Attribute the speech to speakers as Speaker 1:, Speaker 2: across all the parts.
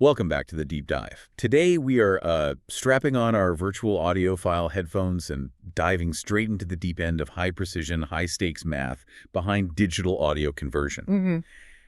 Speaker 1: Welcome back to the Deep Dive. Today we are strapping on our virtual audiophile headphones and diving straight into the deep end of high-precision, high-stakes math behind digital audio conversion.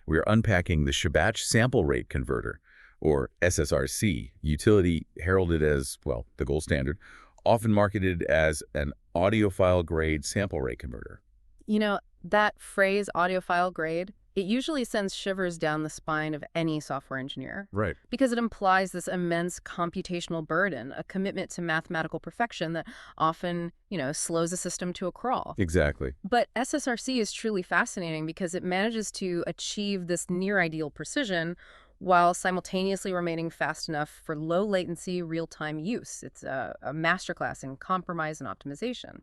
Speaker 1: We are unpacking the Shebach Sample Rate Converter, or SSRC, utility heralded as, well, the gold standard, often marketed as an audiophile-grade sample rate converter.
Speaker 2: You know, that phrase, audiophile grade, it usually sends shivers down the spine of any software engineer.
Speaker 1: Right.
Speaker 2: Because it implies this immense computational burden, a commitment to mathematical perfection that often, slows a system to a crawl.
Speaker 1: Exactly.
Speaker 2: But SSRC is truly fascinating because it manages to achieve this near-ideal precision while simultaneously remaining fast enough for low-latency, real-time use. It's a masterclass in compromise and optimization.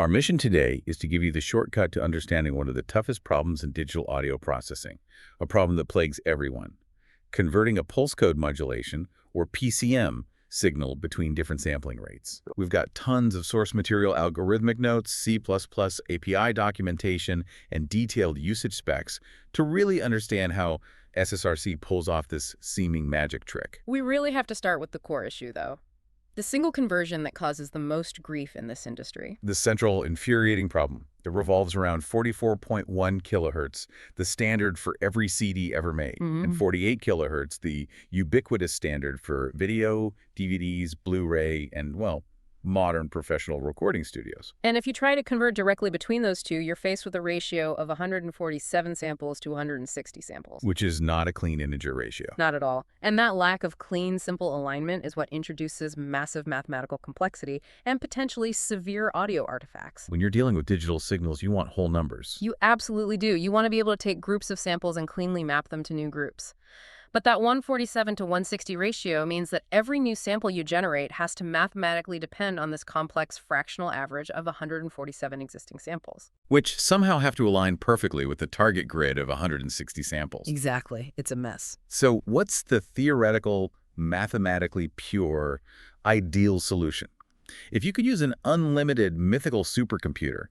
Speaker 1: Our mission today is to give you the shortcut to understanding one of the toughest problems in digital audio processing, a problem that plagues everyone: converting a pulse code modulation, or PCM, signal between different sampling rates. We've got tons of source material, algorithmic notes, C++, API documentation, and detailed usage specs to really understand how SSRC pulls off this seeming magic trick.
Speaker 2: We really have to start with the core issue, though. The single conversion that causes the most grief in this industry.
Speaker 1: The central infuriating problem. It revolves around 44.1 kilohertz, the standard for every CD ever made, and 48 kilohertz, the ubiquitous standard for video, DVDs, Blu-ray, and, well, modern professional recording studios.
Speaker 2: And if you try to convert directly between those two, you're faced with a ratio of 147 samples to 160 samples.
Speaker 1: Which is not a clean integer ratio.
Speaker 2: Not at all. And that lack of clean, simple alignment is what introduces massive mathematical complexity and potentially severe audio artifacts.
Speaker 1: When you're dealing with digital signals, you want whole numbers.
Speaker 2: You absolutely do. You want to be able to take groups of samples and cleanly map them to new groups. But that 147 to 160 ratio means that every new sample you generate has to mathematically depend on this complex fractional average of 147 existing samples.
Speaker 1: Which somehow have to align perfectly with the target grid of 160 samples.
Speaker 2: Exactly. It's a mess.
Speaker 1: So what's the theoretical, mathematically pure, ideal solution? If you could use an unlimited mythical supercomputer,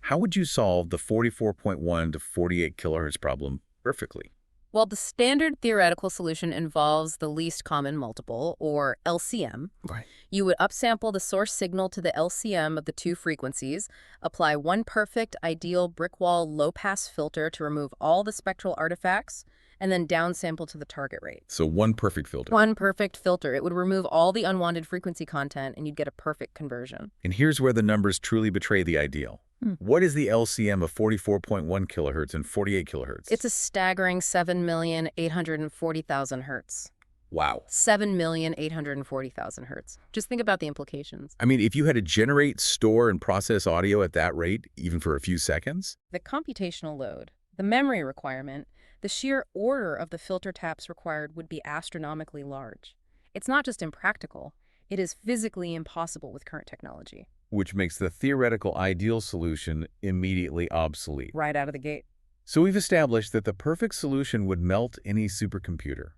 Speaker 1: how would you solve the 44.1 to 48 kilohertz problem perfectly?
Speaker 2: Well, the standard theoretical solution involves the least common multiple, or LCM.
Speaker 1: Right.
Speaker 2: You would upsample the source signal to the LCM of the two frequencies, apply one perfect, ideal brick wall low-pass filter to remove all the spectral artifacts, and then downsample to the target rate.
Speaker 1: So one perfect filter.
Speaker 2: One perfect filter. It would remove all the unwanted frequency content, and you'd get a perfect conversion.
Speaker 1: And here's where the numbers truly betray the ideal. What is the LCM of 44.1 kilohertz and 48 kilohertz?
Speaker 2: It's a staggering 7,840,000 hertz.
Speaker 1: Wow.
Speaker 2: 7,840,000 hertz. Just think about the implications.
Speaker 1: I mean, if you had to generate, store, and process audio at that rate, even for a few seconds?
Speaker 2: The computational load, the memory requirement, the sheer order of the filter taps required would be astronomically large. It's not just impractical, it is physically impossible with current technology.
Speaker 1: Which makes the theoretical ideal solution immediately obsolete.
Speaker 2: Right out of the gate.
Speaker 1: So we've established that the perfect solution would melt any supercomputer.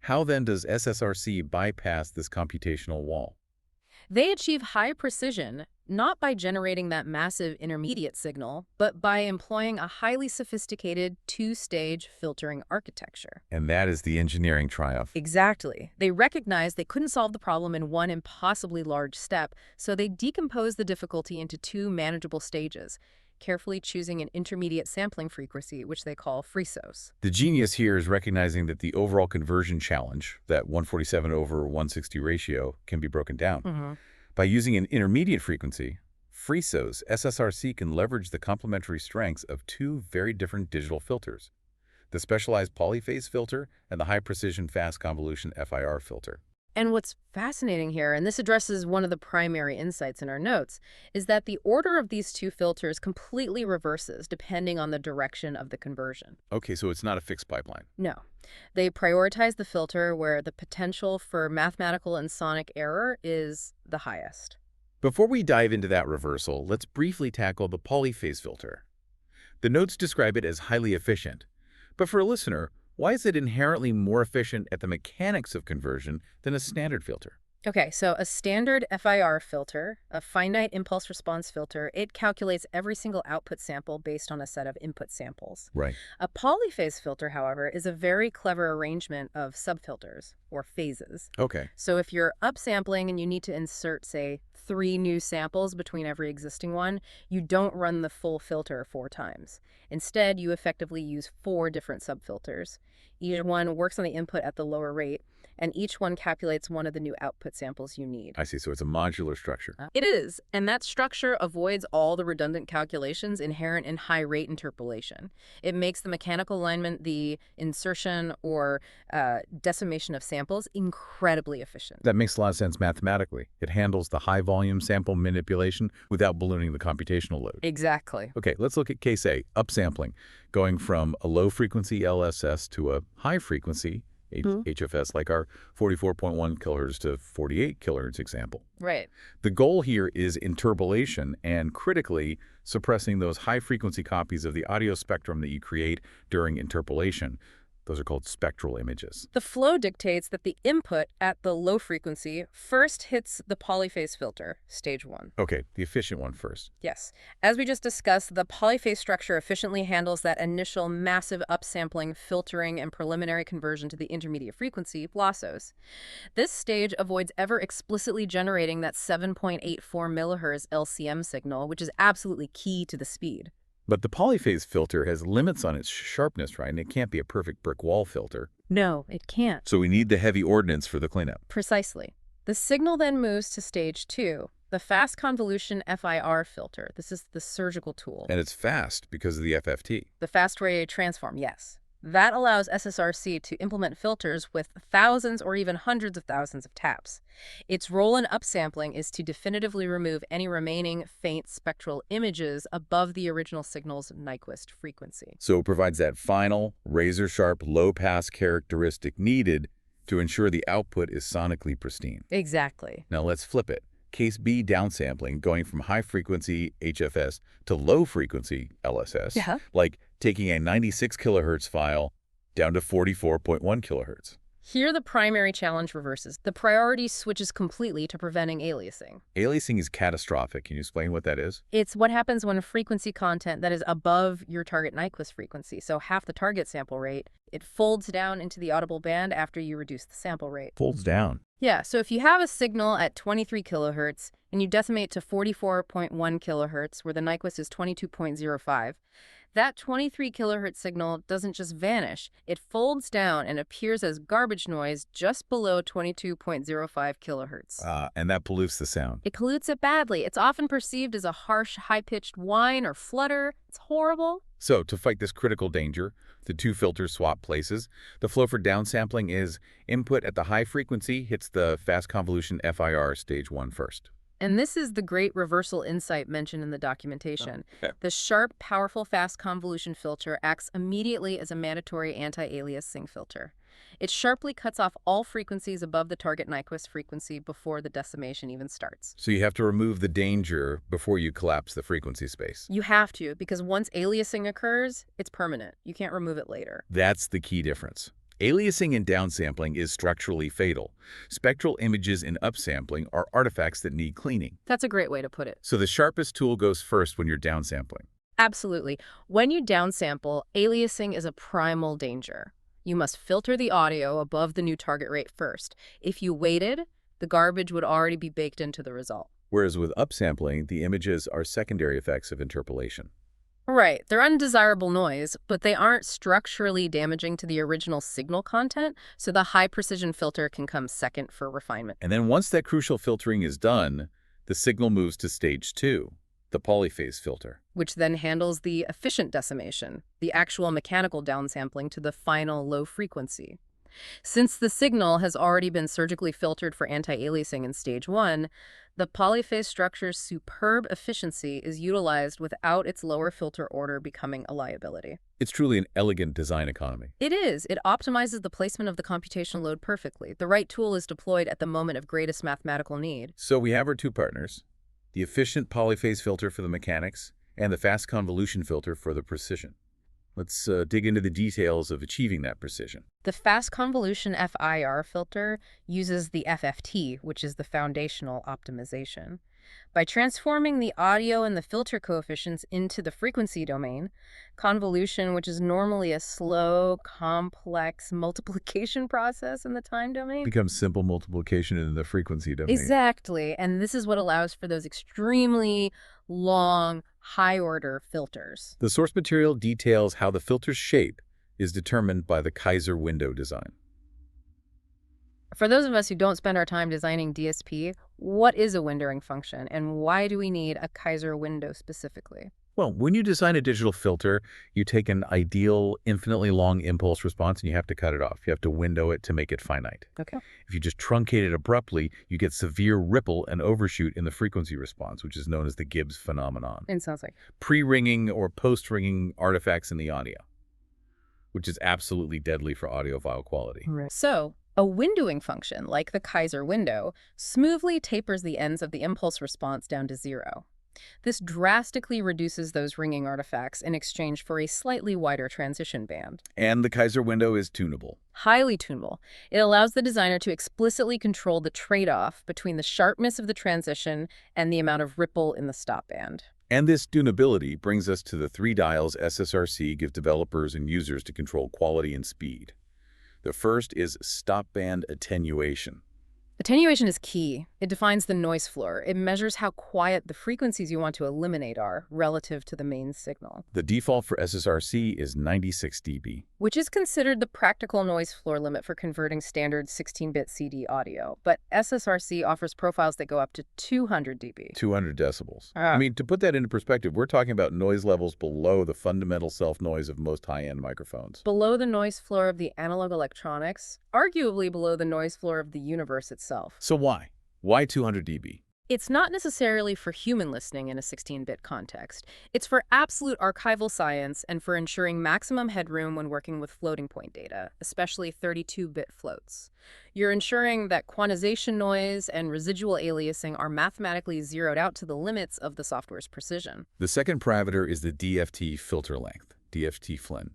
Speaker 1: How then does SSRC bypass this computational wall?
Speaker 2: They achieve high precision, not by generating that massive intermediate signal, but by employing a highly sophisticated two-stage filtering architecture.
Speaker 1: And that is the engineering triumph.
Speaker 2: Exactly. They recognized they couldn't solve the problem in one impossibly large step, so they decomposed the difficulty into two manageable stages, carefully choosing an intermediate sampling frequency, which they call FreeSOS.
Speaker 1: The genius here is recognizing that the overall conversion challenge, that 147 over 160 ratio, can be broken down. By using an intermediate frequency, FreeSOS, SSRC can leverage the complementary strengths of two very different digital filters: the specialized polyphase filter and the high-precision fast convolution FIR filter.
Speaker 2: And what's fascinating here, and this addresses one of the primary insights in our notes, is that the order of these two filters completely reverses depending on the direction of the conversion.
Speaker 1: Okay, so it's not a fixed pipeline.
Speaker 2: No. They prioritize the filter where the potential for mathematical and sonic error is the highest.
Speaker 1: Before we dive into that reversal, let's briefly tackle the polyphase filter. The notes describe it as highly efficient. But for a listener, why is it inherently more efficient at the mechanics of conversion than a standard filter?
Speaker 2: Okay, so a standard FIR filter, a finite impulse response filter, it calculates every single output sample based on a set of input samples.
Speaker 1: Right.
Speaker 2: A polyphase filter, however, is a very clever arrangement of subfilters, or phases.
Speaker 1: Okay.
Speaker 2: So if you're upsampling and you need to insert, say, 3 new samples between every existing one, you don't run the full filter 4 times. Instead, you effectively use 4 different subfilters. Each one works on the input at the lower rate, and each one calculates one of the new output samples you need.
Speaker 1: I see. So it's a modular structure.
Speaker 2: It is, and that structure avoids all the redundant calculations inherent in high-rate interpolation. It makes the mechanical alignment, the insertion or decimation of samples incredibly efficient.
Speaker 1: That makes a lot of sense mathematically. It handles the high-volume sample manipulation without ballooning the computational load.
Speaker 2: Exactly.
Speaker 1: Okay, let's look at case A, upsampling, going from a low-frequency LSS to a high-frequency HFS, like our 44.1 kilohertz to 48 kilohertz example.
Speaker 2: Right.
Speaker 1: The goal here is interpolation and, critically, suppressing those high-frequency copies of the audio spectrum that you create during interpolation. Those are called spectral images.
Speaker 2: The flow dictates that the input at the low frequency first hits the polyphase filter, stage 1.
Speaker 1: Okay, the efficient one first.
Speaker 2: Yes. As we just discussed, the polyphase structure efficiently handles that initial massive upsampling, filtering, and preliminary conversion to the intermediate frequency, lossos. This stage avoids ever explicitly generating that 7.84 MHz LCM signal, which is absolutely key to the speed.
Speaker 1: But the polyphase filter has limits on its sharpness, right? And it can't be a perfect brick wall filter.
Speaker 2: No, it can't.
Speaker 1: So we need the heavy ordnance for the cleanup.
Speaker 2: Precisely. The signal then moves to stage 2, the fast convolution FIR filter. This is the surgical tool.
Speaker 1: And it's fast because of the FFT.
Speaker 2: The fast Fourier transform, yes. That allows SSRC to implement filters with thousands or even hundreds of thousands of taps. Its role in upsampling is to definitively remove any remaining faint spectral images above the original signal's Nyquist frequency.
Speaker 1: So it provides that final, razor-sharp, low-pass characteristic needed to ensure the output is sonically pristine.
Speaker 2: Exactly.
Speaker 1: Now let's flip it. Case B, downsampling, going from high-frequency HFS to low-frequency LSS, like taking a 96 kilohertz file down to 44.1 kilohertz.
Speaker 2: Here the primary challenge reverses. The priority switches completely to preventing aliasing.
Speaker 1: Aliasing is catastrophic. Can you explain what that is?
Speaker 2: It's what happens when a frequency content that is above your target Nyquist frequency, so half the target sample rate, it folds down into the audible band after you reduce the sample rate.
Speaker 1: Folds down.
Speaker 2: Yeah, so if you have a signal at 23 kilohertz and you decimate to 44.1 kilohertz, where the Nyquist is 22.05, that 23 kilohertz signal doesn't just vanish. It folds down and appears as garbage noise just below 22.05 kilohertz.
Speaker 1: And that pollutes the sound.
Speaker 2: It pollutes it badly. It's often perceived as a harsh, high-pitched whine or flutter. It's horrible.
Speaker 1: So, to fight this critical danger, the two filters swap places. The flow for downsampling is input at the high frequency hits the fast convolution FIR stage 1 first.
Speaker 2: And this is the great reversal insight mentioned in the documentation.
Speaker 1: Okay.
Speaker 2: The sharp, powerful fast convolution filter acts immediately as a mandatory anti-aliasing filter. It sharply cuts off all frequencies above the target Nyquist frequency before the decimation even starts.
Speaker 1: So you have to remove the danger before you collapse the frequency space.
Speaker 2: You have to, because once aliasing occurs, it's permanent. You can't remove it later.
Speaker 1: That's the key difference. Aliasing in downsampling is structurally fatal. Spectral images in upsampling are artifacts that need cleaning.
Speaker 2: That's a great way to put it.
Speaker 1: So the sharpest tool goes first when you're downsampling.
Speaker 2: Absolutely. When you downsample, aliasing is a primal danger. You must filter the audio above the new target rate first. If you waited, the garbage would already be baked into the result.
Speaker 1: Whereas with upsampling, the images are secondary effects of interpolation.
Speaker 2: Right. They're undesirable noise, but they aren't structurally damaging to the original signal content, so the high-precision filter can come second for refinement.
Speaker 1: And then once that crucial filtering is done, the signal moves to stage 2, the polyphase filter.
Speaker 2: Which then handles the efficient decimation, the actual mechanical downsampling to the final low frequency. Since the signal has already been surgically filtered for anti-aliasing in stage 1, the polyphase structure's superb efficiency is utilized without its lower filter order becoming a liability.
Speaker 1: It's truly an elegant design economy.
Speaker 2: It is. It optimizes the placement of the computational load perfectly. The right tool is deployed at the moment of greatest mathematical need.
Speaker 1: So we have our two partners, the efficient polyphase filter for the mechanics and the fast convolution filter for the precision. Let's dig into the details of achieving that precision.
Speaker 2: The fast convolution FIR filter uses the FFT, which is the foundational optimization. By transforming the audio and the filter coefficients into the frequency domain, convolution, which is normally a slow, complex multiplication process in the time domain,
Speaker 1: Becomes simple multiplication in the frequency domain.
Speaker 2: exactly, and this is what allows for those extremely long, high-order filters.
Speaker 1: The source material details how the filter's shape is determined by the Kaiser window design.
Speaker 2: For those of us who don't spend our time designing DSP, what is a windowing function, and why do we need a Kaiser window specifically?
Speaker 1: Well, when you design a digital filter, you take an ideal, infinitely long impulse response and you have to cut it off. You have to window it to make it finite.
Speaker 2: Okay.
Speaker 1: If you just truncate it abruptly, you get severe ripple and overshoot in the frequency response, which is known as the Gibbs phenomenon.
Speaker 2: It sounds like.
Speaker 1: Pre-ringing or post-ringing artifacts in the audio, which is absolutely deadly for audiophile quality.
Speaker 2: Right. So, a windowing function, like the Kaiser window, smoothly tapers the ends of the impulse response down to 0. This drastically reduces those ringing artifacts in exchange for a slightly wider transition band.
Speaker 1: And the Kaiser window is tunable.
Speaker 2: Highly tunable. It allows the designer to explicitly control the trade-off between the sharpness of the transition and the amount of ripple in the stop band.
Speaker 1: And this tunability brings us to the 3 dials SSRC gives developers and users to control quality and speed. The first is stop band attenuation.
Speaker 2: Attenuation is key. It defines the noise floor. It measures how quiet the frequencies you want to eliminate are relative to the main signal,
Speaker 1: The default for SSRC is 96 dB.
Speaker 2: which is considered the practical noise floor limit for converting standard 16-bit CD audio. But SSRC offers profiles that go up to 200 dB.
Speaker 1: 200 decibels. I mean, to put that into perspective, we're talking about noise levels below the fundamental self-noise of most high-end microphones.
Speaker 2: Below the noise floor of the analog electronics, arguably below the noise floor of the universe itself.
Speaker 1: So why? Why 200 dB?
Speaker 2: It's not necessarily for human listening in a 16-bit context. It's for absolute archival science and for ensuring maximum headroom when working with floating point data, especially 32-bit floats. You're ensuring that quantization noise and residual aliasing are mathematically zeroed out to the limits of the software's precision.
Speaker 1: The second parameter is the DFT filter length, DFT FLIN.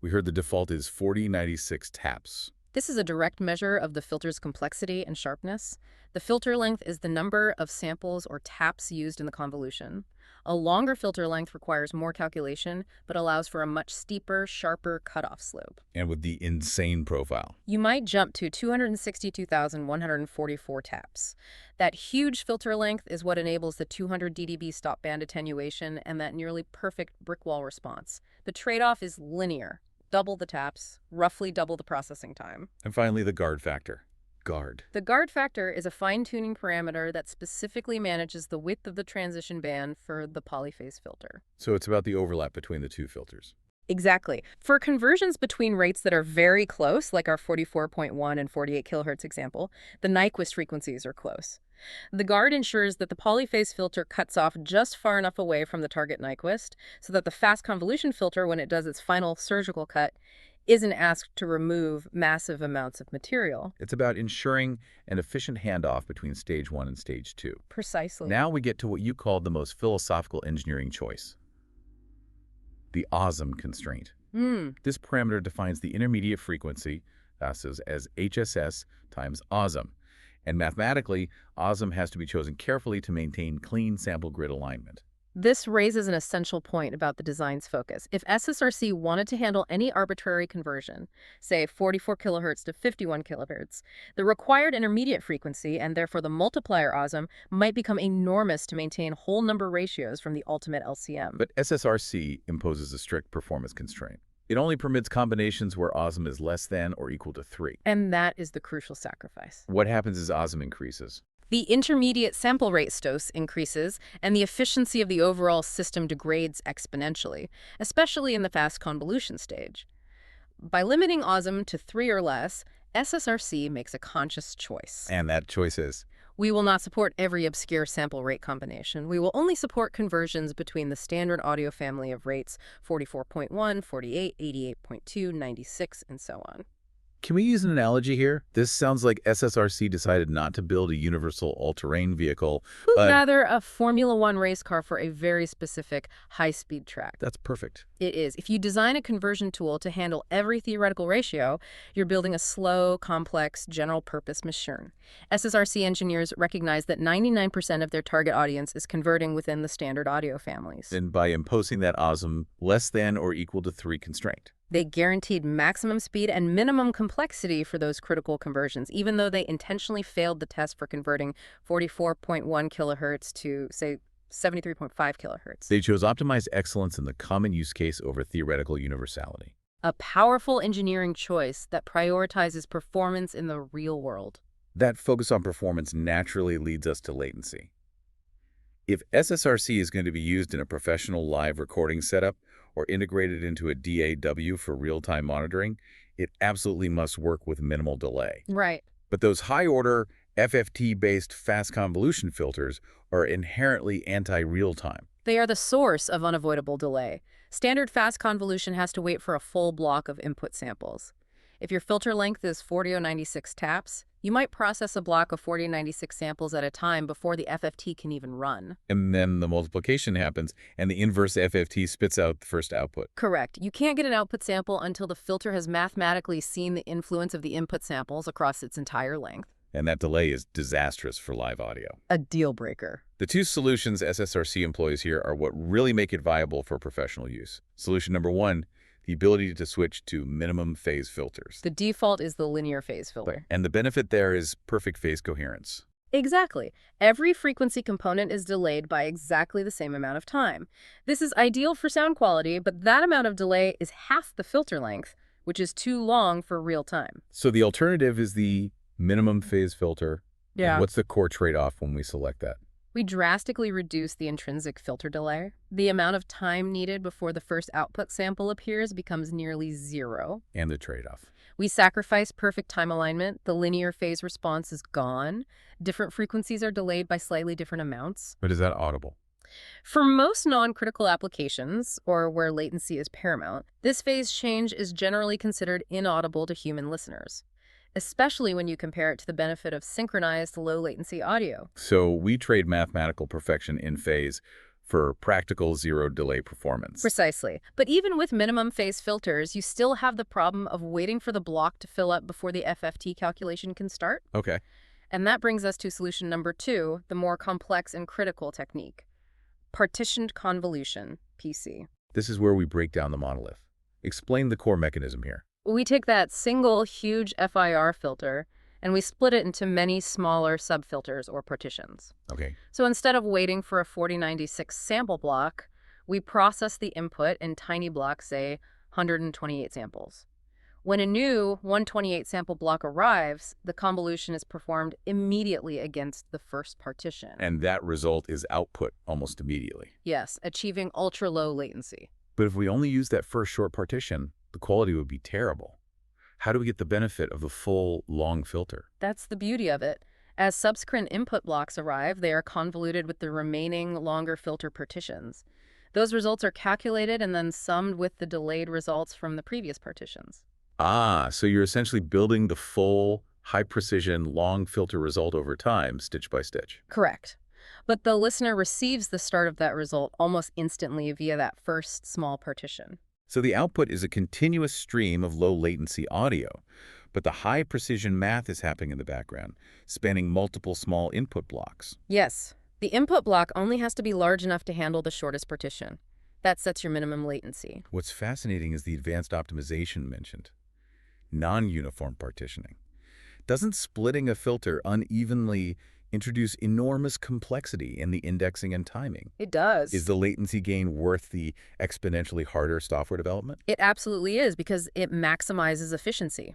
Speaker 1: We heard the default is 4096 taps.
Speaker 2: This is a direct measure of the filter's complexity and sharpness. The filter length is the number of samples or taps used in the convolution. A longer filter length requires more calculation, but allows for a much steeper, sharper cutoff slope.
Speaker 1: And with the insane profile.
Speaker 2: You might jump to 262,144 taps. That huge filter length is what enables the 200 dB stop band attenuation and that nearly perfect brick wall response. The trade-off is linear. Double the taps, roughly double the processing time.
Speaker 1: And finally, the guard factor. Guard.
Speaker 2: The guard factor is a fine-tuning parameter that specifically manages the width of the transition band for the polyphase filter.
Speaker 1: So it's about the overlap between the 2 filters.
Speaker 2: Exactly. For conversions between rates that are very close, like our 44.1 and 48 kilohertz example, the Nyquist frequencies are close. The guard ensures that the polyphase filter cuts off just far enough away from the target Nyquist so that the fast convolution filter, when it does its final surgical cut, isn't asked to remove massive amounts of material.
Speaker 1: It's about ensuring an efficient handoff between stage 1 and stage 2.
Speaker 2: Precisely.
Speaker 1: Now we get to what you called the most philosophical engineering choice. The OSM constraint. This parameter defines the intermediate frequency, that's as HSS times OSM. And mathematically, OSM has to be chosen carefully to maintain clean sample grid alignment.
Speaker 2: This raises an essential point about the design's focus. If SSRC wanted to handle any arbitrary conversion, say 44 kilohertz to 51 kilohertz, the required intermediate frequency, and therefore the multiplier OSM, might become enormous to maintain whole number ratios from the ultimate LCM.
Speaker 1: But SSRC imposes a strict performance constraint. It only permits combinations where OSM is less than or equal to 3.
Speaker 2: And that is the crucial sacrifice.
Speaker 1: What happens as OSM increases?
Speaker 2: The intermediate sample rate STOS increases, and the efficiency of the overall system degrades exponentially, especially in the fast convolution stage. By limiting OSM to 3 or less, SSRC makes a conscious choice.
Speaker 1: And that choice is?
Speaker 2: We will not support every obscure sample rate combination. We will only support conversions between the standard audio family of rates 44.1, 48, 88.2, 96, and so on.
Speaker 1: Can we use an analogy here? This sounds like SSRC decided not to build a universal all-terrain vehicle, but
Speaker 2: Rather, a Formula One race car for a very specific high-speed track.
Speaker 1: that's perfect.
Speaker 2: It is. If you design a conversion tool to handle every theoretical ratio, you're building a slow, complex, general-purpose machine. SSRC engineers recognize that 99% of their target audience is converting within the standard audio families.
Speaker 1: And by imposing that OSM less than or equal to 3 constraint.
Speaker 2: They guaranteed maximum speed and minimum complexity for those critical conversions, even though they intentionally failed the test for converting 44.1 kilohertz to, say, 73.5 kilohertz.
Speaker 1: They chose optimized excellence in the common use case over theoretical universality.
Speaker 2: A powerful engineering choice that prioritizes performance in the real world.
Speaker 1: That focus on performance naturally leads us to latency. If SSRC is going to be used in a professional live recording setup or integrated into a DAW for real-time monitoring, it absolutely must work with minimal delay.
Speaker 2: Right.
Speaker 1: But those high-order, FFT-based fast convolution filters are inherently anti-real-time.
Speaker 2: They are the source of unavoidable delay. Standard fast convolution has to wait for a full block of input samples. If your filter length is 4096 taps, you might process a block of 4096 samples at a time before the FFT can even run.
Speaker 1: And then the multiplication happens, and the inverse FFT spits out the first output.
Speaker 2: Correct. You can't get an output sample until the filter has mathematically seen the influence of the input samples across its entire length.
Speaker 1: And that delay is disastrous for live audio.
Speaker 2: A deal breaker.
Speaker 1: The two solutions SSRC employs here are what really make it viable for professional use. Solution number one, the ability to switch to minimum phase filters.
Speaker 2: The default is the linear phase filter.
Speaker 1: And the benefit there is perfect phase coherence.
Speaker 2: Exactly. Every frequency component is delayed by exactly the same amount of time. This is ideal for sound quality, but that amount of delay is half the filter length, which is too long for real time.
Speaker 1: So the alternative is the minimum phase filter.
Speaker 2: Yeah.
Speaker 1: What's the core trade-off when we select that?
Speaker 2: We drastically reduce the intrinsic filter delay. The amount of time needed before the first output sample appears becomes nearly zero.
Speaker 1: And the trade-off.
Speaker 2: We sacrifice perfect time alignment. The linear phase response is gone. Different frequencies are delayed by slightly different amounts.
Speaker 1: But is that audible?
Speaker 2: For most non-critical applications, or where latency is paramount, this phase change is generally considered inaudible to human listeners, especially when you compare it to the benefit of synchronized low-latency audio.
Speaker 1: So we trade mathematical perfection in phase for practical zero-delay performance.
Speaker 2: Precisely. But even with minimum phase filters, you still have the problem of waiting for the block to fill up before the FFT calculation can start.
Speaker 1: Okay.
Speaker 2: And that brings us to solution number two, the more complex and critical technique. Partitioned convolution, PC.
Speaker 1: This is where we break down the monolith. Explain the core mechanism here.
Speaker 2: We take that single huge FIR filter and we split it into many smaller subfilters or partitions.
Speaker 1: Okay.
Speaker 2: So instead of waiting for a 4096 sample block, we process the input in tiny blocks, say 128 samples. When a new 128 sample block arrives, the convolution is performed immediately against the first partition.
Speaker 1: And that result is output almost immediately.
Speaker 2: Yes, achieving ultra-low latency.
Speaker 1: But if we only use that first short partition, the quality would be terrible. How do we get the benefit of the full, long filter?
Speaker 2: That's the beauty of it. As subsequent input blocks arrive, they are convoluted with the remaining longer filter partitions. Those results are calculated and then summed with the delayed results from the previous partitions.
Speaker 1: Ah, so you're essentially building the full, high-precision, long filter result over time, stitch by stitch.
Speaker 2: Correct. But the listener receives the start of that result almost instantly via that first small partition.
Speaker 1: So the output is a continuous stream of low-latency audio, but the high-precision math is happening in the background, spanning multiple small input blocks.
Speaker 2: Yes. The input block only has to be large enough to handle the shortest partition. That sets your minimum latency.
Speaker 1: What's fascinating is the advanced optimization mentioned. Non-uniform partitioning. Doesn't splitting a filter unevenly introduce enormous complexity in the indexing and timing?
Speaker 2: It does.
Speaker 1: Is the latency gain worth the exponentially harder software development?
Speaker 2: It absolutely is, because it maximizes efficiency.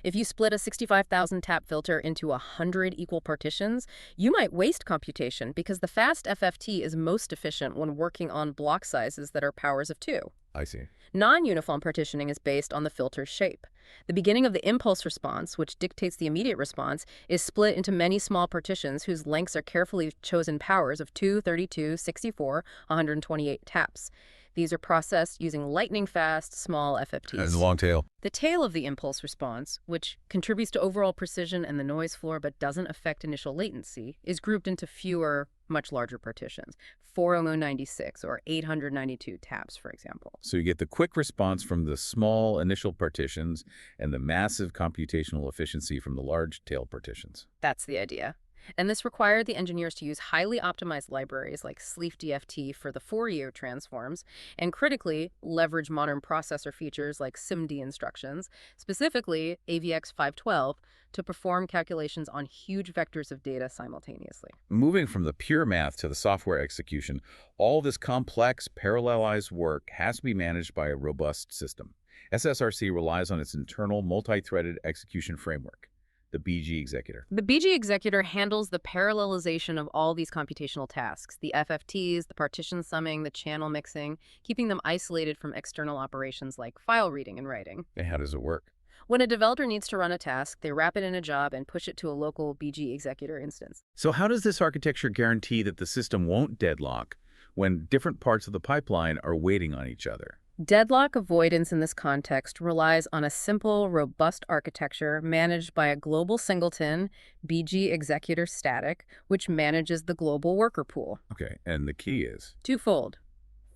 Speaker 2: If you split a 65,000 tap filter into 100 equal partitions, you might waste computation because the fast FFT is most efficient when working on block sizes that are powers of 2.
Speaker 1: I see.
Speaker 2: Non-uniform partitioning is based on the filter's shape. The beginning of the impulse response, which dictates the immediate response, is split into many small partitions whose lengths are carefully chosen powers of 2, 32, 64, 128 taps. These are processed using lightning-fast, small
Speaker 1: And
Speaker 2: FFTs.
Speaker 1: the long tail.
Speaker 2: The tail of the impulse response, which contributes to overall precision and the noise floor but doesn't affect initial latency, is grouped into fewer, much larger partitions, 40096 or 892 taps, for example.
Speaker 1: So you get the quick response from the small initial partitions and the massive computational efficiency from the large tail partitions.
Speaker 2: That's the idea. And this required the engineers to use highly optimized libraries like SleefDFT for the Fourier transforms, and critically, leverage modern processor features like SIMD instructions, specifically AVX512, to perform calculations on huge vectors of data simultaneously.
Speaker 1: Moving from the pure math to the software execution, all this complex, parallelized work has to be managed by a robust system. SSRC relies on its internal multi-threaded execution framework, the BG Executor.
Speaker 2: The BG Executor handles the parallelization of all these computational tasks, the FFTs, the partition summing, the channel mixing, keeping them isolated from external operations like file reading and writing.
Speaker 1: And how does it work?
Speaker 2: When a developer needs to run a task, they wrap it in a job and push it to a local BG Executor instance.
Speaker 1: So how does this architecture guarantee that the system won't deadlock when different parts of the pipeline are waiting on each other?
Speaker 2: Deadlock avoidance in this context relies on a simple, robust architecture managed by a global singleton, BG Executor static, which manages the global worker pool.
Speaker 1: Okay, and the key is?
Speaker 2: Twofold.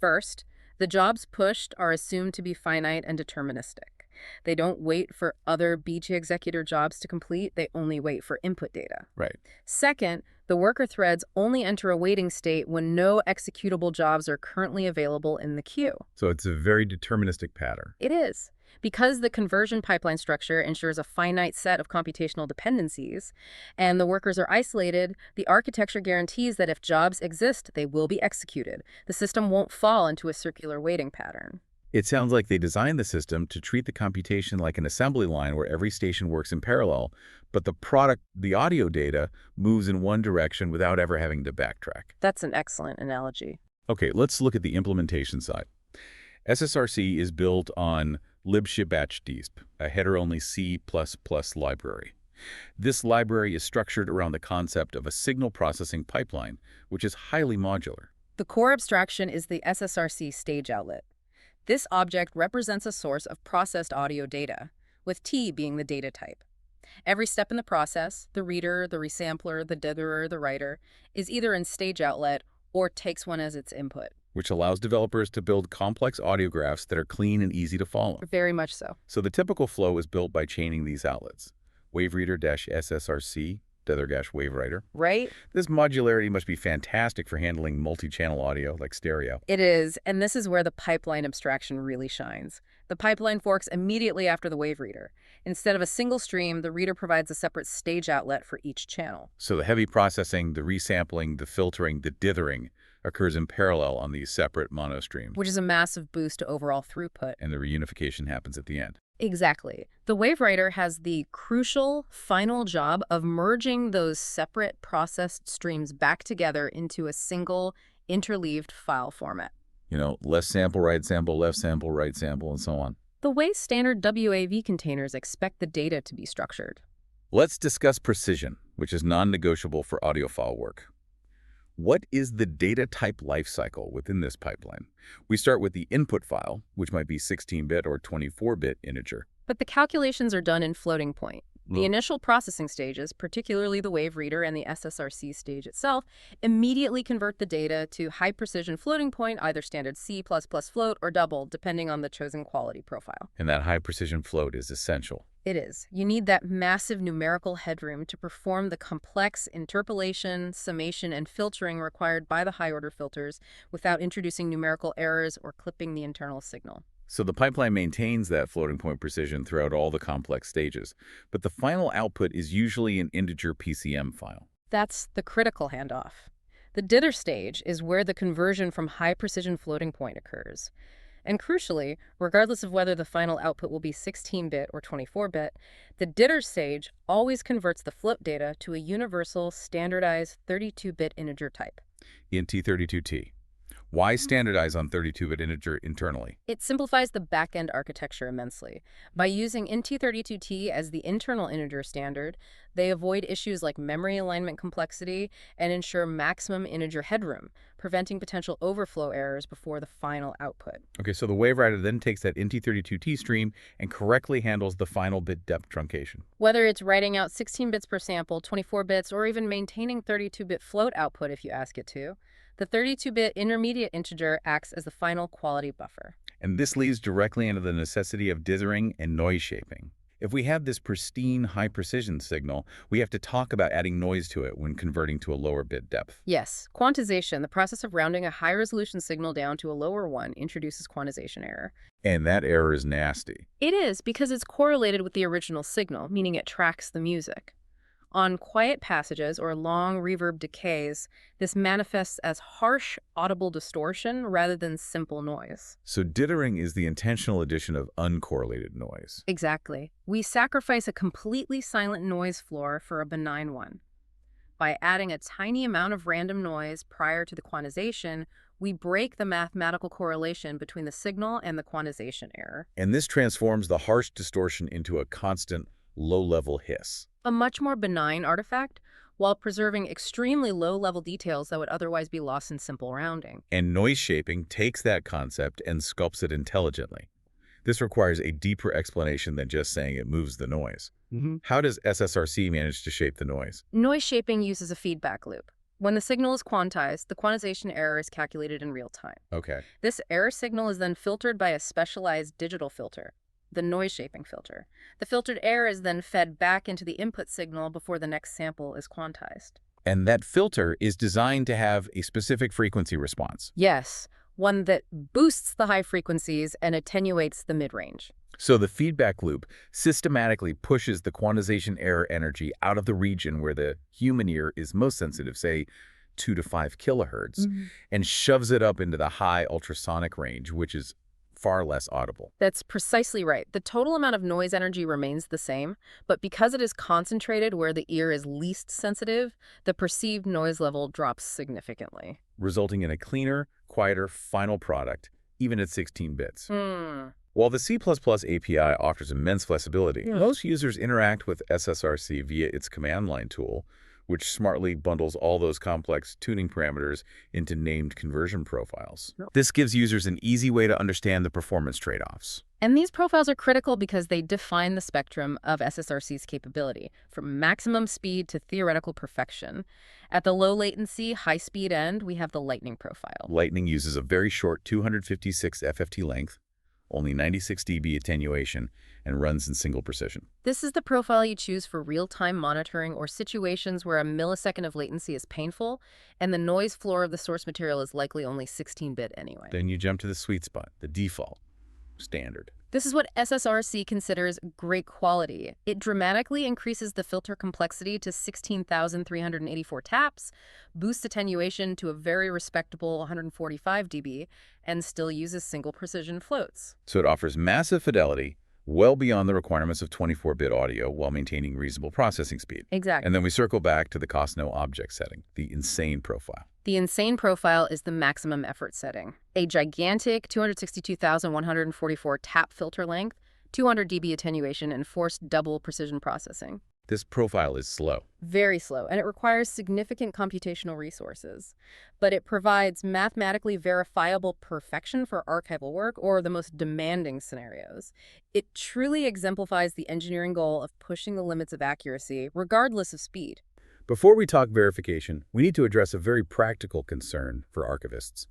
Speaker 2: First, the jobs pushed are assumed to be finite and deterministic. They don't wait for other BG Executor jobs to complete, they only wait for input data.
Speaker 1: Right.
Speaker 2: Second, the worker threads only enter a waiting state when no executable jobs are currently available in the queue.
Speaker 1: So it's a very deterministic pattern.
Speaker 2: It is. Because the conversion pipeline structure ensures a finite set of computational dependencies, and the workers are isolated, the architecture guarantees that if jobs exist, they will be executed. The system won't fall into a circular waiting pattern.
Speaker 1: It sounds like they designed the system to treat the computation like an assembly line where every station works in parallel, but the product, the audio data, moves in one direction without ever having to backtrack.
Speaker 2: That's an excellent analogy.
Speaker 1: Okay, let's look at the implementation side. SSRC is built on libshibachDisp, a header-only C++ library. This library is structured around the concept of a signal processing pipeline, which is highly modular.
Speaker 2: The core abstraction is the SSRC stage outlet. This object represents a source of processed audio data, with T being the data type. Every step in the process, the reader, the resampler, the ditherer, the writer, is either in stage outlet or takes one as its input.
Speaker 1: Which allows developers to build complex audio graphs that are clean and easy to follow.
Speaker 2: Very much so.
Speaker 1: So the typical flow is built by chaining these outlets. WaveReader-SSRC, Tether-WaveWriter.
Speaker 2: Right?
Speaker 1: This modularity must be fantastic for handling multi-channel audio like stereo.
Speaker 2: It is, and this is where the pipeline abstraction really shines. The pipeline forks immediately after the WaveReader. Instead of a single stream, the reader provides a separate stage outlet for each channel.
Speaker 1: So the heavy processing, the resampling, the filtering, the dithering occurs in parallel on these separate monostreams.
Speaker 2: Which is a massive boost to overall throughput.
Speaker 1: And the reunification happens at the end.
Speaker 2: Exactly. The WaveWriter has the crucial final job of merging those separate processed streams back together into a single interleaved file format.
Speaker 1: You know, left sample, right sample, left sample, right sample, and so on.
Speaker 2: The way standard WAV containers expect the data to be structured.
Speaker 1: Let's discuss precision, which is non-negotiable for audiophile work. What is the data type lifecycle within this pipeline? We start with the input file, which might be 16-bit or 24-bit integer.
Speaker 2: But the calculations are done in floating point. The initial processing stages, particularly the WaveReader and the SSRC stage itself, immediately convert the data to high-precision floating point, either standard C++ float or double, depending on the chosen quality profile.
Speaker 1: And that high-precision float is essential.
Speaker 2: It is. You need that massive numerical headroom to perform the complex interpolation, summation, and filtering required by the high-order filters without introducing numerical errors or clipping the internal signal.
Speaker 1: So the pipeline maintains that floating point precision throughout all the complex stages, but the final output is usually an integer PCM file.
Speaker 2: That's the critical handoff. The dither stage is where the conversion from high-precision floating point occurs. And crucially, regardless of whether the final output will be 16-bit or 24-bit, the dither stage always converts the float data to a universal, standardized 32-bit integer type.
Speaker 1: INT32T. Why standardize on 32-bit integer internally?
Speaker 2: It simplifies the back-end architecture immensely. By using NT32T as the internal integer standard, they avoid issues like memory alignment complexity and ensure maximum integer headroom, preventing potential overflow errors before the final output.
Speaker 1: Okay, so the WaveWriter then takes that NT32T stream and correctly handles the final bit depth truncation.
Speaker 2: Whether it's writing out 16 bits per sample, 24 bits, or even maintaining 32-bit float output if you ask it to, the 32-bit intermediate integer acts as the final quality buffer.
Speaker 1: And this leads directly into the necessity of dithering and noise shaping. If we have this pristine, high-precision signal, we have to talk about adding noise to it when converting to a lower bit depth.
Speaker 2: Yes, quantization, the process of rounding a high-resolution signal down to a lower one, introduces quantization error.
Speaker 1: And that error is nasty.
Speaker 2: It is because it's correlated with the original signal, meaning it tracks the music. On quiet passages or long reverb decays, this manifests as harsh, audible distortion rather than simple noise.
Speaker 1: So dithering is the intentional addition of uncorrelated noise.
Speaker 2: Exactly. We sacrifice a completely silent noise floor for a benign one. By adding a tiny amount of random noise prior to the quantization, we break the mathematical correlation between the signal and the quantization error.
Speaker 1: And this transforms the harsh distortion into a constant, low-level hiss.
Speaker 2: A much more benign artifact, while preserving extremely low-level details that would otherwise be lost in simple rounding.
Speaker 1: And noise shaping takes that concept and sculpts it intelligently. This requires a deeper explanation than just saying it moves the noise. How does SSRC manage to shape the noise?
Speaker 2: Noise shaping uses a feedback loop. When the signal is quantized, the quantization error is calculated in real time.
Speaker 1: Okay.
Speaker 2: This error signal is then filtered by a specialized digital filter, the noise shaping filter. The filtered error is then fed back into the input signal before the next sample is quantized.
Speaker 1: And that filter is designed to have a specific frequency response.
Speaker 2: Yes, one that boosts the high frequencies and attenuates the mid-range.
Speaker 1: So the feedback loop systematically pushes the quantization error energy out of the region where the human ear is most sensitive, say 2 to 5 kilohertz, and shoves it up into the high ultrasonic range, which is far less audible.
Speaker 2: That's precisely right. The total amount of noise energy remains the same, but because it is concentrated where the ear is least sensitive, the perceived noise level drops significantly,
Speaker 1: resulting in a cleaner, quieter final product, even at 16 bits. While the C++ API offers immense flexibility, most users interact with SSRC via its command line tool, which smartly bundles all those complex tuning parameters into named conversion profiles. This gives users an easy way to understand the performance trade-offs.
Speaker 2: And these profiles are critical because they define the spectrum of SSRC's capability, from maximum speed to theoretical perfection. At the low latency, high speed end, we have the Lightning profile.
Speaker 1: Lightning uses a very short 256 FFT length, only 96 dB attenuation, and runs in single precision.
Speaker 2: This is the profile you choose for real-time monitoring or situations where a millisecond of latency is painful, and the noise floor of the source material is likely only 16-bit anyway.
Speaker 1: Then you jump to the sweet spot, the default, standard.
Speaker 2: This is what SSRC considers great quality. It dramatically increases the filter complexity to 16,384 taps, boosts attenuation to a very respectable 145 dB, and still uses single precision floats.
Speaker 1: So it offers massive fidelity, well beyond the requirements of 24-bit audio while maintaining reasonable processing speed.
Speaker 2: Exactly.
Speaker 1: And then we circle back to the cost no object setting, the insane profile.
Speaker 2: The insane profile is the maximum effort setting. A gigantic 262,144 tap filter length, 200 dB attenuation, and forced double precision processing.
Speaker 1: This profile is slow.
Speaker 2: Very slow, and it requires significant computational resources. But it provides mathematically verifiable perfection for archival work or the most demanding scenarios. It truly exemplifies the engineering goal of pushing the limits of accuracy, regardless of speed.
Speaker 1: Before we talk verification, we need to address a very practical concern for archivists.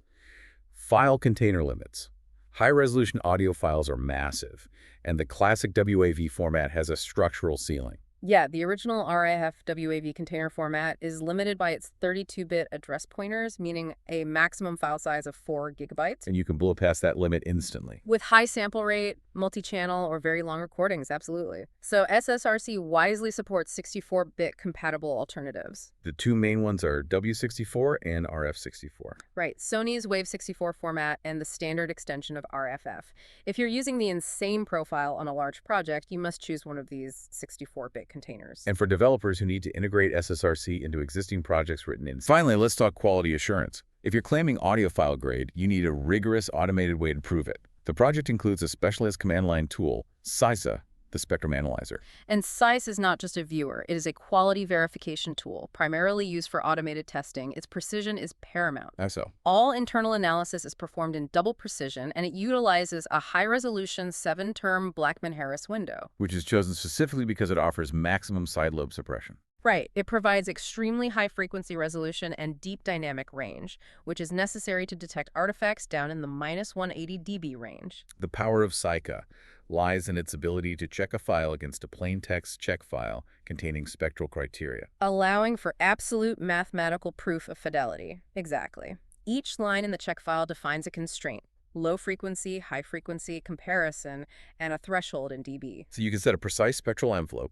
Speaker 1: File container limits. High-resolution audio files are massive, and the classic WAV format has a structural ceiling.
Speaker 2: Yeah, the original RIF WAV container format is limited by its 32-bit address pointers, meaning a maximum file size of 4 gigabytes.
Speaker 1: And you can blow past that limit instantly.
Speaker 2: With high sample rate, multi-channel, or very long recordings, absolutely. So SSRC wisely supports 64-bit compatible alternatives.
Speaker 1: The two main ones are W64 and RF64.
Speaker 2: Right, Sony's Wave64 format and the standard extension of RFF. If you're using the insane profile on a large project, you must choose one of these 64-bit containers.
Speaker 1: And for developers who need to integrate SSRC into existing projects written in. Finally, let's talk quality assurance. If you're claiming audiophile grade, you need a rigorous automated way to prove it. The project includes a specialized command line tool, SISA, the spectrum analyzer.
Speaker 2: And SICE is not just a viewer. It is a quality verification tool, primarily used for automated testing. Its precision is paramount.
Speaker 1: How so?
Speaker 2: All internal analysis is performed in double precision, and it utilizes a high-resolution 7-term Blackman-Harris window.
Speaker 1: Which is chosen specifically because it offers maximum side lobe suppression.
Speaker 2: Right. It provides extremely high frequency resolution and deep dynamic range, which is necessary to detect artifacts down in the -180 dB range.
Speaker 1: The power of SICA lies in its ability to check a file against a plain text check file containing spectral criteria.
Speaker 2: Allowing for absolute mathematical proof of fidelity. Exactly. Each line in the check file defines a constraint: low frequency, high frequency comparison, and a threshold in dB.
Speaker 1: So you can set a precise spectral envelope.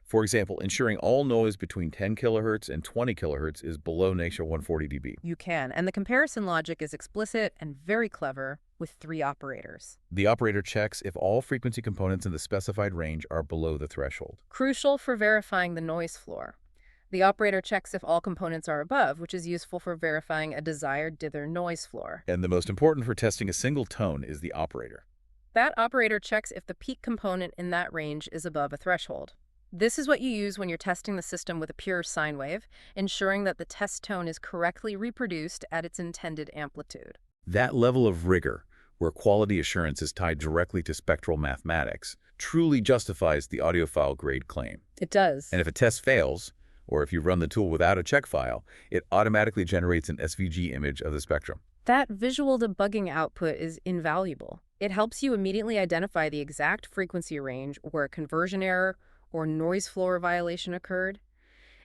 Speaker 1: For example, ensuring all noise between 10 kHz and 20 kHz is below negative 140 dB.
Speaker 2: You can, and the comparison logic is explicit and very clever with 3 operators.
Speaker 1: The operator checks if all frequency components in the specified range are below the threshold.
Speaker 2: Crucial for verifying the noise floor. The operator checks if all components are above, which is useful for verifying a desired dither noise floor.
Speaker 1: And the most important for testing a single tone is the operator.
Speaker 2: That operator checks if the peak component in that range is above a threshold. This is what you use when you're testing the system with a pure sine wave, ensuring that the test tone is correctly reproduced at its intended amplitude.
Speaker 1: That level of rigor, where quality assurance is tied directly to spectral mathematics, truly justifies the audiophile grade claim.
Speaker 2: It does.
Speaker 1: And if a test fails, or if you run the tool without a check file, it automatically generates an SVG image of the spectrum.
Speaker 2: That visual debugging output is invaluable. It helps you immediately identify the exact frequency range where a conversion error or noise floor violation occurred.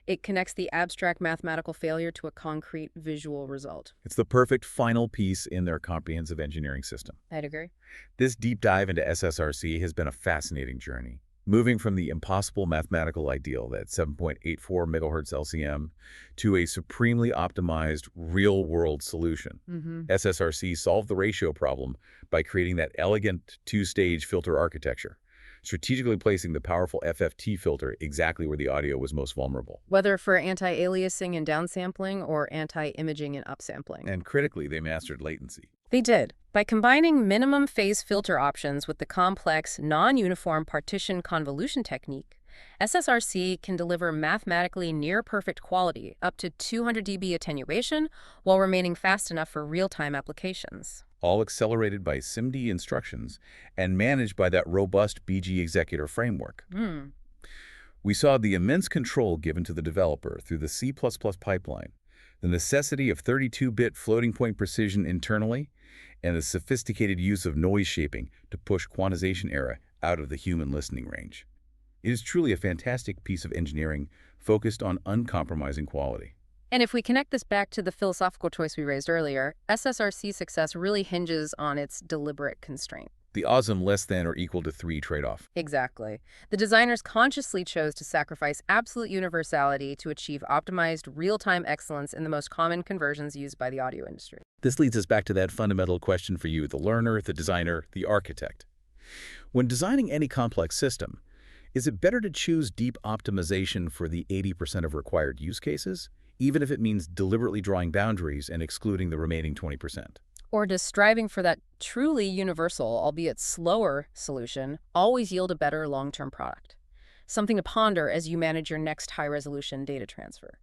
Speaker 2: It connects the abstract mathematical failure to a concrete visual result.
Speaker 1: It's the perfect final piece in their comprehensive engineering system.
Speaker 2: I'd agree.
Speaker 1: This deep dive into SSRC has been a fascinating journey, moving from the impossible mathematical ideal, that 7.84 MHz LCM, to a supremely optimized real-world solution. SSRC solved the ratio problem by creating that elegant two-stage filter architecture, strategically placing the powerful FFT filter exactly where the audio was most vulnerable.
Speaker 2: Whether for anti-aliasing and downsampling or anti-imaging and upsampling.
Speaker 1: And critically, they mastered latency.
Speaker 2: They did. By combining minimum phase filter options with the complex, non-uniform partition convolution technique, SSRC can deliver mathematically near-perfect quality, up to 200 dB attenuation, while remaining fast enough for real-time applications.
Speaker 1: All accelerated by SIMD instructions and managed by that robust BG Executor framework. We saw the immense control given to the developer through the C++ pipeline, the necessity of 32-bit floating point precision internally, and the sophisticated use of noise shaping to push quantization error out of the human listening range. It is truly a fantastic piece of engineering focused on uncompromising quality.
Speaker 2: And if we connect this back to the philosophical choice we raised earlier, SSRC success really hinges on its deliberate constraint.
Speaker 1: The awesome less than or equal to 3 trade-off.
Speaker 2: Exactly. The designers consciously chose to sacrifice absolute universality to achieve optimized real-time excellence in the most common conversions used by the audio industry.
Speaker 1: This leads us back to that fundamental question for you, the learner, the designer, the architect. When designing any complex system, is it better to choose deep optimization for the 80% of required use cases, even if it means deliberately drawing boundaries and excluding the remaining 20%?
Speaker 2: Or does striving for that truly universal, albeit slower, solution always yield a better long-term product? Something to ponder as you manage your next high-resolution data transfer.